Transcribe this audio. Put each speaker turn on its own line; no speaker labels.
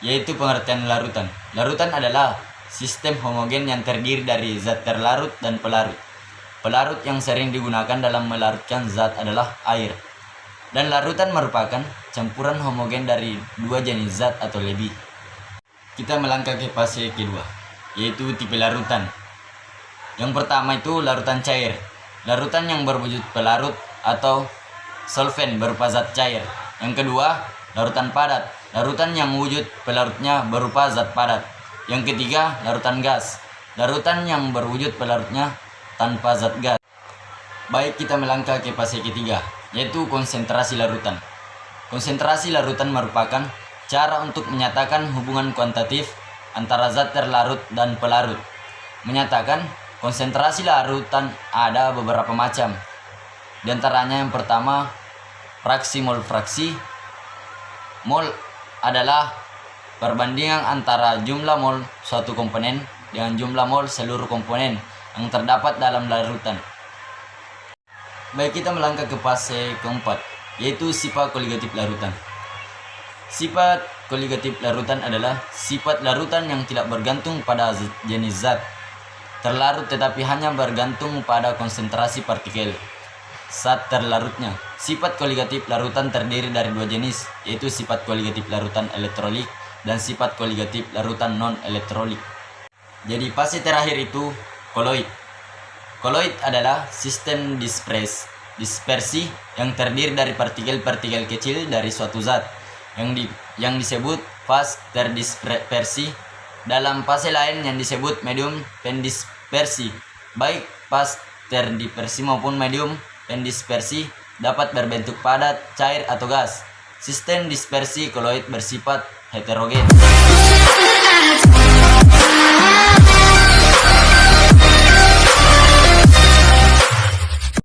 yaitu pengertian larutan. Larutan adalah sistem homogen yang terdiri dari zat terlarut dan pelarut. Pelarut yang sering digunakan dalam melarutkan zat adalah air. Dan larutan merupakan campuran homogen dari dua jenis zat atau lebih. Kita melangkah ke fase kedua, yaitu tipe larutan. Yang pertama itu larutan cair. Larutan yang berwujud pelarut atau solvent berupa zat cair. Yang kedua, larutan padat. Larutan yang wujud pelarutnya berupa zat padat. Yang ketiga, larutan gas. Larutan yang berwujud pelarutnya tanpa zat gas. Baik, kita melangkah ke fase ketiga, yaitu konsentrasi larutan. Konsentrasi larutan merupakan cara untuk menyatakan hubungan kuantitatif antara zat terlarut dan pelarut. Menyatakan konsentrasi larutan ada beberapa macam. Di antaranya yang pertama, fraksi mol fraksi. Mol adalah perbandingan antara jumlah mol suatu komponen dengan jumlah mol seluruh komponen yang terdapat dalam larutan. Baik, kita melangkah ke fase keempat, yaitu sifat koligatif larutan. Sifat koligatif larutan adalah sifat larutan yang tidak bergantung pada jenis zat terlarut tetapi hanya bergantung pada konsentrasi partikel zat terlarutnya. Sifat koligatif larutan terdiri dari dua jenis, yaitu sifat koligatif larutan elektrolit dan sifat koligatif larutan non-elektrolit. Jadi fase terakhir itu koloid. Koloid adalah sistem dispersi yang terdiri dari partikel-partikel kecil dari suatu zat yang disebut fase terdispersi. Dalam fase lain yang disebut medium pendispersi. Baik fase terdispersi maupun medium pendispersi dapat berbentuk padat, cair, atau gas. Sistem dispersi koloid bersifat heterogen.